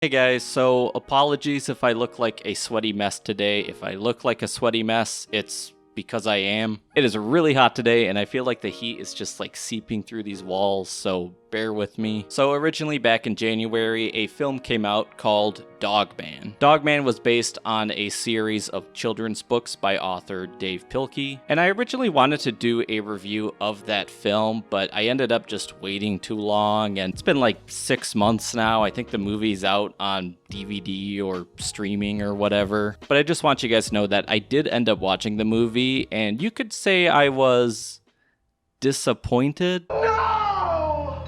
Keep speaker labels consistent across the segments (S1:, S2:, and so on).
S1: Hey guys, so apologies if I look like a sweaty mess today. If I look like a sweaty mess, it's because I am. It is really hot today and I feel like the heat is just like seeping through these walls, so bear with me. So originally back in January, a film came out called Dogman. Dogman was based on a series of children's books by author Dave Pilkey, and I originally wanted to do a review of that film, but I ended up just waiting too long, and it's been like 6 months now. I think the movie's out on DVD or streaming or whatever, but I just want you guys to know that I did end up watching the movie, and you could say I was disappointed.
S2: No!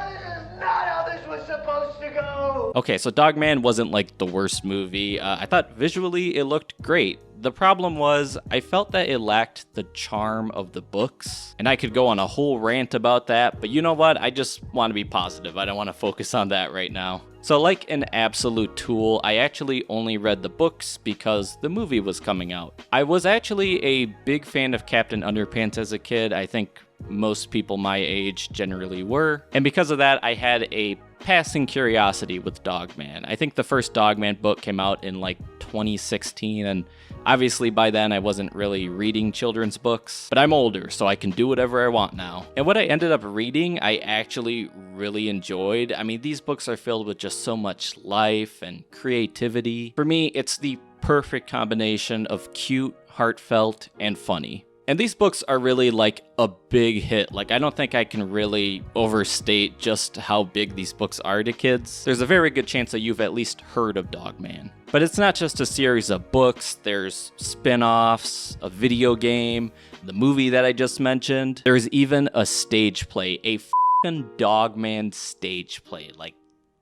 S2: This is not how this was supposed to go!
S1: Okay, so Dogman wasn't like the worst movie. I thought visually it looked great. The problem was, I felt that it lacked the charm of the books, and I could go on a whole rant about that, but you know what? I just want to be positive. I don't want to focus on that right now. So like an absolute tool, I actually only read the books because the movie was coming out. I was actually a big fan of Captain Underpants as a kid. I think most people my age generally were, and because of that, I had a passing curiosity with Dogman. I think the first Dogman book came out in like 2016, and obviously by then I wasn't really reading children's books, but I'm older, so I can do whatever I want now. And what I ended up reading, I actually really enjoyed. I mean, these books are filled with just so much life and creativity. For me, it's the perfect combination of cute, heartfelt, and funny. And these books are really like a big hit. Like, I don't think I can really overstate just how big these books are to kids. There's a very good chance that you've at least heard of Dogman. But it's not just a series of books. There's spin-offs, a video game, the movie that I just mentioned. There's even a stage play, a f***ing Dogman stage play. Like,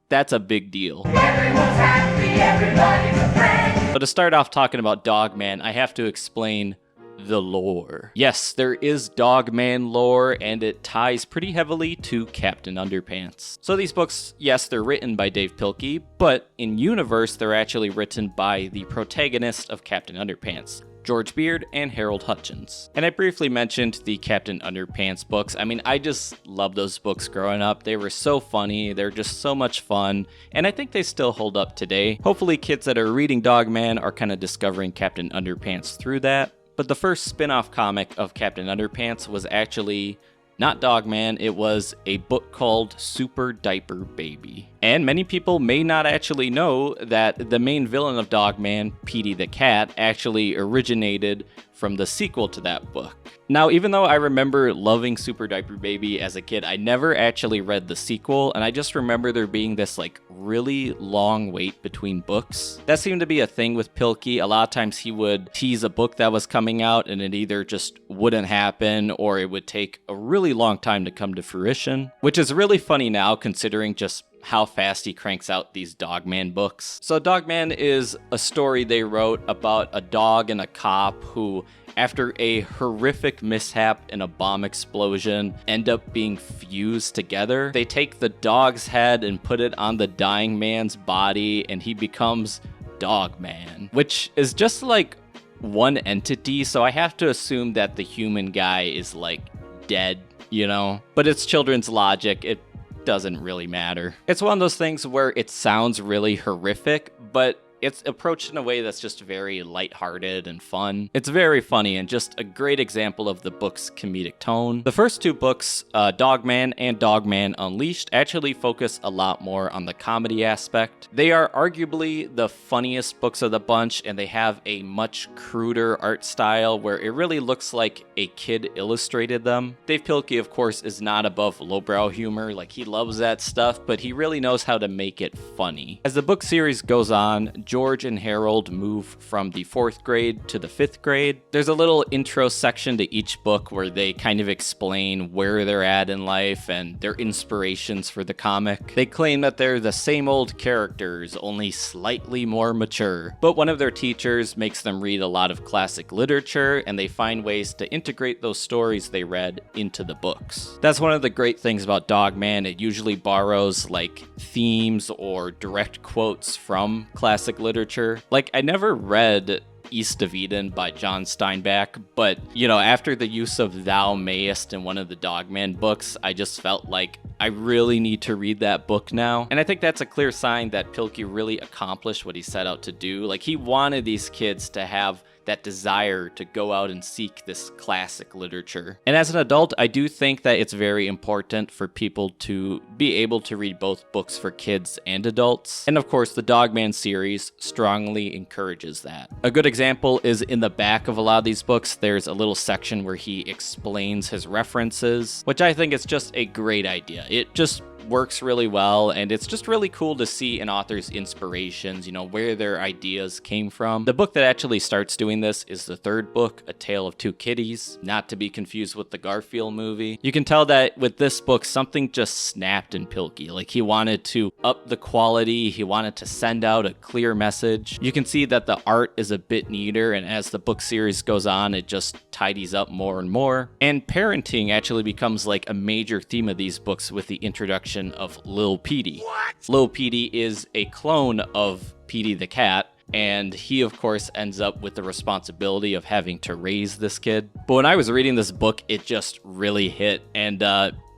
S1: that's a big deal.
S2: Everyone's happy, everybody's a friend!
S1: But to start off talking about Dogman, I have to explain the lore. Yes, there is Dogman lore, and it ties pretty heavily to Captain Underpants. So these books, yes, they're written by Dave Pilkey, but in universe, they're actually written by the protagonist of Captain Underpants, George Beard and Harold Hutchins. And I briefly mentioned the Captain Underpants books. I mean, I just love those books growing up. They were so funny, they're just so much fun, and I think they still hold up today. Hopefully kids that are reading Dogman are kind of discovering Captain Underpants through that. But the first spin-off comic of Captain Underpants was actually not Dogman, it was a book called Super Diaper Baby. And many people may not actually know that the main villain of Dogman, Petey the Cat, actually originated from the sequel to that book. Now, even though I remember loving Super Diaper Baby as a kid, I never actually read the sequel, and I just remember there being this like really long wait between books. That seemed to be a thing with Pilkey. A lot of times he would tease a book that was coming out and it either just wouldn't happen or it would take a really long time to come to fruition, which is really funny now considering just how fast he cranks out these Dogman books. So Dogman is a story they wrote about a dog and a cop who, after a horrific mishap in a bomb explosion, end up being fused together. They take the dog's head and put it on the dying man's body, and he becomes Dogman, which is just like one entity, so I have to assume that the human guy is like dead, you know? But it's children's logic. It doesn't really matter. It's one of those things where it sounds really horrific, but it's approached in a way that's just very lighthearted and fun. It's very funny and just a great example of the book's comedic tone. The first two books, Dogman and Dogman Unleashed, actually focus a lot more on the comedy aspect. They are arguably the funniest books of the bunch, and they have a much cruder art style where it really looks like a kid illustrated them. Dave Pilkey, of course, is not above lowbrow humor. Like, he loves that stuff, but he really knows how to make it funny. As the book series goes on, George and Harold move from the 4th grade to the 5th grade. There's a little intro section to each book where they kind of explain where they're at in life and their inspirations for the comic. They claim that they're the same old characters, only slightly more mature. But one of their teachers makes them read a lot of classic literature, and they find ways to integrate those stories they read into the books. That's one of the great things about Dogman. It usually borrows like themes or direct quotes from classic literature. Like, I never read East of Eden by John Steinbeck, but, you know, after the use of Thou Mayest in one of the Dogman books, I just felt like I really need to read that book now. And I think that's a clear sign that Pilkey really accomplished what he set out to do. Like, he wanted these kids to have that desire to go out and seek this classic literature. And as an adult, I do think that it's very important for people to be able to read both books for kids and adults. And of course, the Dogman series strongly encourages that. A good example is in the back of a lot of these books, there's a little section where he explains his references, which I think is just a great idea. It just works really well, and it's just really cool to see an author's inspirations, you know, where their ideas came from. The book that actually starts doing this is the third book, A Tale of Two Kitties, not to be confused with the Garfield movie. You can tell that with this book, something just snapped in Pilkey. Like, he wanted to up the quality, he wanted to send out a clear message. You can see that the art is a bit neater, and as the book series goes on, it just tidies up more and more. And parenting actually becomes like a major theme of these books with the introduction of Lil Petey. What? Lil Petey is a clone of Petey the cat, and he of course ends up with the responsibility of having to raise this kid. But when I was reading this book, it just really hit, and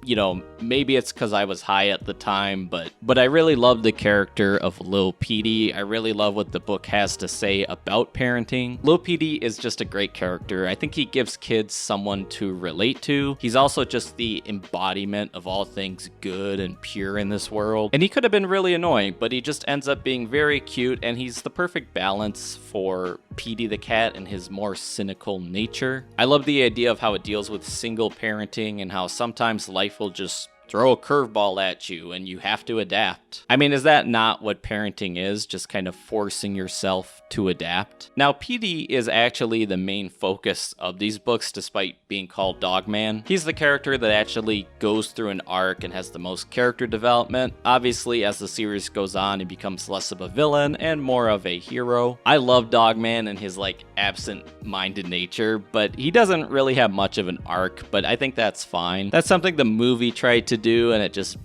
S1: you know, maybe it's because I was high at the time, but I really love the character of Lil Petey. I really love what the book has to say about parenting. Lil Petey is just a great character. I think he gives kids someone to relate to. He's also just the embodiment of all things good and pure in this world. And he could have been really annoying, but he just ends up being very cute, and he's the perfect balance for Petey the cat and his more cynical nature. I love the idea of how it deals with single parenting and how sometimes life will just throw a curveball at you and you have to adapt. I mean, is that not what parenting is? Just kind of forcing yourself to adapt? Now, Petey is actually the main focus of these books despite being called Dogman. He's the character that actually goes through an arc and has the most character development. Obviously, as the series goes on, he becomes less of a villain and more of a hero. I love Dogman and his like absent-minded nature, but he doesn't really have much of an arc, but I think that's fine. That's something the movie tried to do, and it just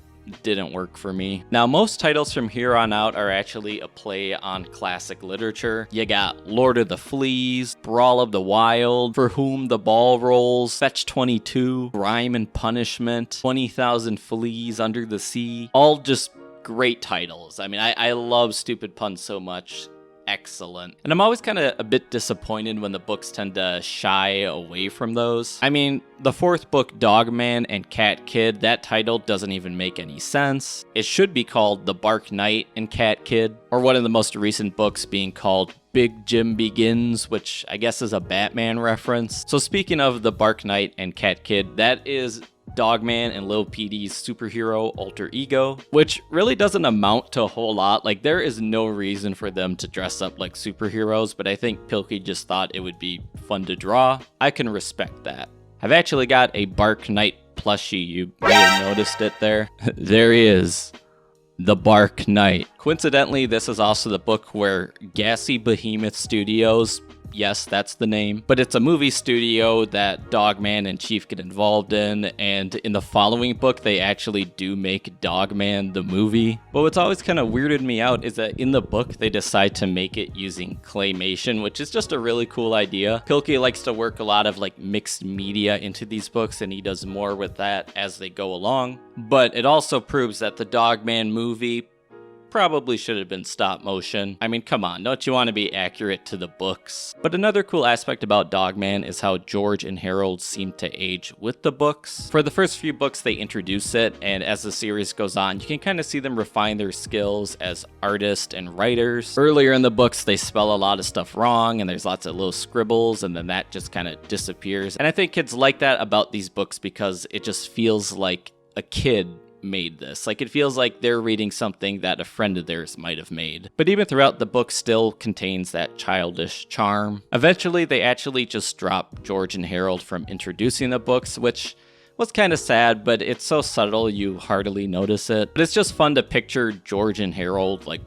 S1: didn't work for me. Now, most titles from here on out are actually a play on classic literature. You got Lord of the Fleas, Brawl of the Wild, For Whom the Ball Rolls, Fetch 22, Crime and Punishment, 20,000 Fleas Under the Sea. All just great titles. I mean, I love stupid puns so much. Excellent. And I'm always kind of a bit disappointed when the books tend to shy away from those. I mean, the fourth book, Dogman and Cat Kid, that title doesn't even make any sense. It should be called The Bark Knight and Cat Kid, or one of the most recent books being called Big Jim Begins, which I guess is a Batman reference. So speaking of The Bark Knight and Cat Kid, that is Dogman and Lil Petey's superhero alter ego, which really doesn't amount to a whole lot. Like, there is no reason for them to dress up like superheroes, but I think Pilkey just thought it would be fun to draw. I can respect that. I've actually got a Bark Knight plushie. You may have noticed it there. There he is. The Bark Knight. Coincidentally, this is also the book where Gassy Behemoth Studios, yes, that's the name, but it's a movie studio that Dogman and Chief get involved in, and in the following book, they actually do make Dogman the movie. But what's always kind of weirded me out is that in the book, they decide to make it using claymation, which is just a really cool idea. Pilkey likes to work a lot of like mixed media into these books, and he does more with that as they go along. But it also proves that the Dogman movie probably should have been stop motion. I mean, come on, don't you want to be accurate to the books? But another cool aspect about Dogman is how George and Harold seem to age with the books. For the first few books, they introduce it, and as the series goes on, you can kind of see them refine their skills as artists and writers. Earlier in the books, they spell a lot of stuff wrong, and there's lots of little scribbles, and then that just kind of disappears. And I think kids like that about these books because it just feels like a kid made this. Like, it feels like they're reading something that a friend of theirs might have made. But even throughout, the book still contains that childish charm. Eventually, they actually just drop George and Harold from introducing the books, which was kind of sad, but it's so subtle you hardly notice it. But it's just fun to picture George and Harold, like,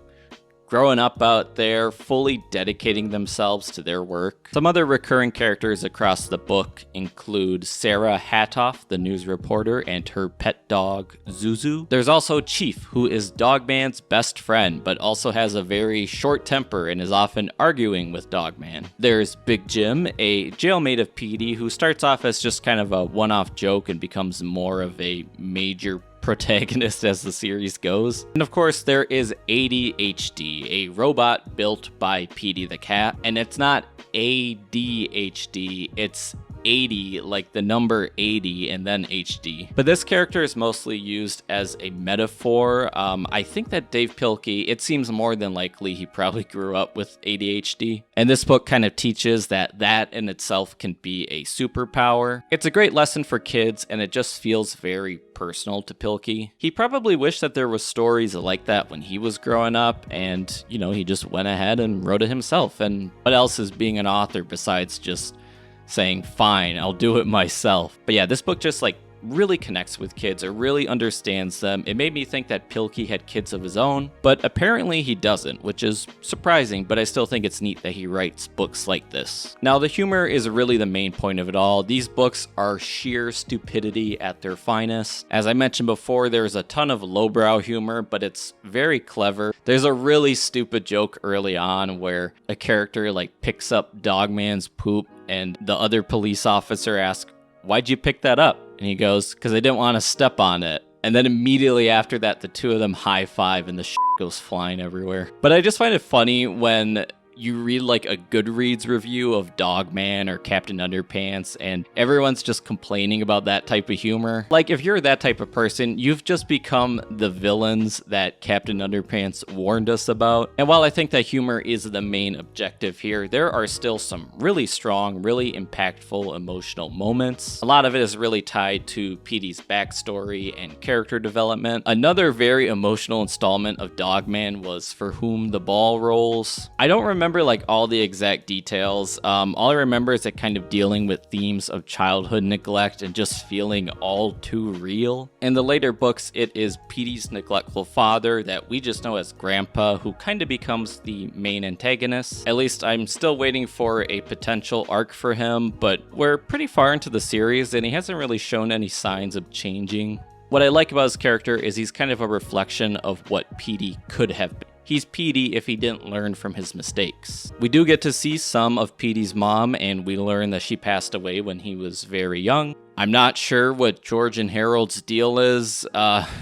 S1: growing up out there, fully dedicating themselves to their work. Some other recurring characters across the book include Sarah Hatoff, the news reporter, and her pet dog, Zuzu. There's also Chief, who is Dogman's best friend, but also has a very short temper and is often arguing with Dogman. There's Big Jim, a jailmate of Petey, who starts off as just kind of a one-off joke and becomes more of a major protagonist as the series goes. And of course, there is ADHD, a robot built by Petey the cat. And it's not ADHD, it's 80, like the number 80 and then HD. But this character is mostly used as a metaphor. I think that Dave Pilkey, it seems more than likely he probably grew up with ADHD. And this book kind of teaches that that in itself can be a superpower. It's a great lesson for kids, and it just feels very personal to Pilkey. He probably wished that there was stories like that when he was growing up, and, you know, he just went ahead and wrote it himself. And what else is being an author besides just saying, fine, I'll do it myself? But yeah, this book just like really connects with kids. It really understands them. It made me think that Pilkey had kids of his own, but apparently he doesn't, which is surprising, but I still think it's neat that he writes books like this. Now, the humor is really the main point of it all. These books are sheer stupidity at their finest. As I mentioned before, there's a ton of lowbrow humor, but it's very clever. There's a really stupid joke early on where a character like picks up Dogman's poop, and the other police officer asks, "Why'd you pick that up?" And he goes, "Because I didn't want to step on it." And then immediately after that, the two of them high five and the shit goes flying everywhere. But I just find it funny when you read like a Goodreads review of Dogman or Captain Underpants and everyone's just complaining about that type of humor. Like, if you're that type of person, you've just become the villains that Captain Underpants warned us about. And while I think that humor is the main objective here, there are still some really strong, really impactful emotional moments. A lot of it is really tied to Petey's backstory and character development. Another very emotional installment of Dogman was For Whom the Ball Rolls. I don't remember like all the exact details. All I remember is it kind of dealing with themes of childhood neglect and just feeling all too real. In the later books, it is Petey's neglectful father that we just know as Grandpa, who kind of becomes the main antagonist. At least I'm still waiting for a potential arc for him, but we're pretty far into the series and he hasn't really shown any signs of changing. What I like about his character is he's kind of a reflection of what Petey could have been. He's Petey if he didn't learn from his mistakes. We do get to see some of Petey's mom, and we learn that she passed away when he was very young. I'm not sure what George and Harold's deal is.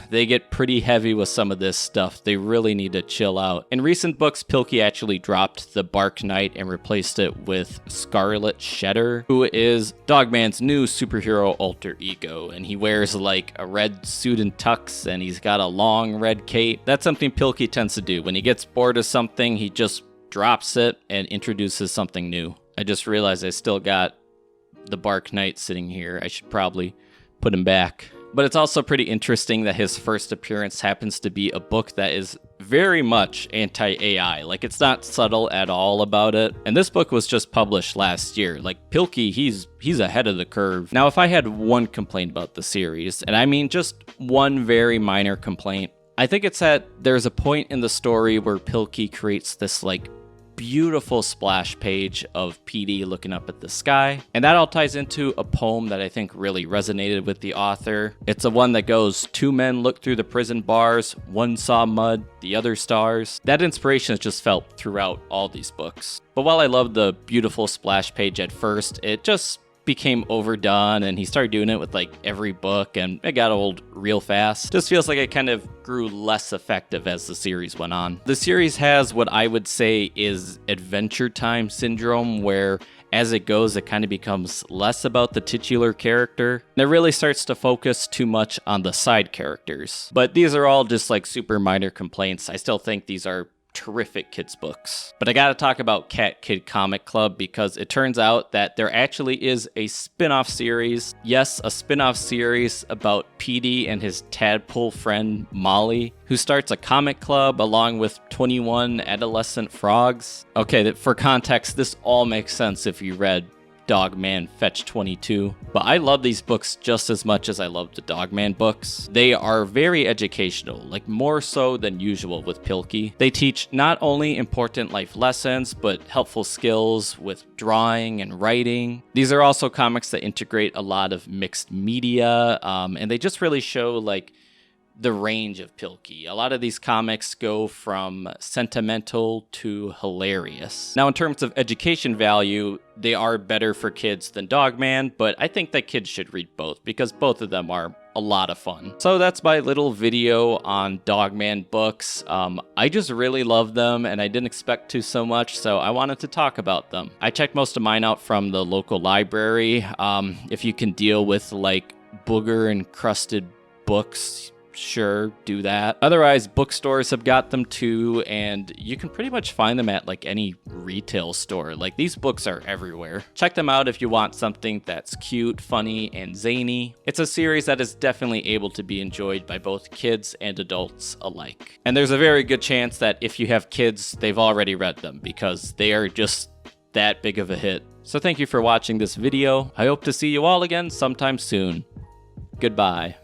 S1: They get pretty heavy with some of this stuff. They really need to chill out. In recent books, Pilkey actually dropped the Bark Knight and replaced it with Scarlet Shedder, who is Dogman's new superhero alter ego. And he wears like a red suit and tux, and he's got a long red cape. That's something Pilkey tends to do. When he gets bored of something, he just drops it and introduces something new. I just realized I still got the Bark Knight sitting here. I should probably put him back. But it's also pretty interesting that his first appearance happens to be a book that is very much anti-AI. Like, it's not subtle at all about it. And this book was just published last year. Like, Pilkey, he's ahead of the curve. Now, if I had one complaint about the series, and I mean just one very minor complaint, I think it's that there's a point in the story where Pilkey creates this like beautiful splash page of Petey looking up at the sky. And that all ties into a poem that I think really resonated with the author. It's a one that goes, "Two men looked through the prison bars, one saw mud, the other stars." That inspiration is just felt throughout all these books. But while I loved the beautiful splash page at first, it just became overdone, and he started doing it with like every book, and it got old real fast. Just feels like it kind of grew less effective as the series went on. The series has what I would say is Adventure Time syndrome, where as it goes, it kind of becomes less about the titular character, and it really starts to focus too much on the side characters. But these are all just like super minor complaints. I still think these are terrific kids books. But I gotta talk about Cat Kid Comic Club, because it turns out that there actually is a spin-off series. Yes, a spin-off series about Petey and his tadpole friend Molly, who starts a comic club along with 21 adolescent frogs. Okay, for context, this all makes sense if you read Dogman Fetch 22. But I love these books just as much as I love the Dogman books. They are very educational, like more so than usual with Pilkey. They teach not only important life lessons, but helpful skills with drawing and writing. These are also comics that integrate a lot of mixed media, and they just really show like the range of Pilkey. A lot of these comics go from sentimental to hilarious. Now, in terms of education value, they are better for kids than Dogman, but I think that kids should read both because both of them are a lot of fun. So that's my little video on Dogman books. I just really love them and I didn't expect to so much, so I wanted to talk about them. I checked most of mine out from the local library. If you can deal with like booger encrusted books, sure, do that. Otherwise, bookstores have got them too, and you can pretty much find them at like any retail store. Like, these books are everywhere. Check them out if you want something that's cute, funny, and zany. It's a series that is definitely able to be enjoyed by both kids and adults alike. And there's a very good chance that if you have kids, they've already read them because they are just that big of a hit. So thank you for watching this video. I hope to see you all again sometime soon. Goodbye.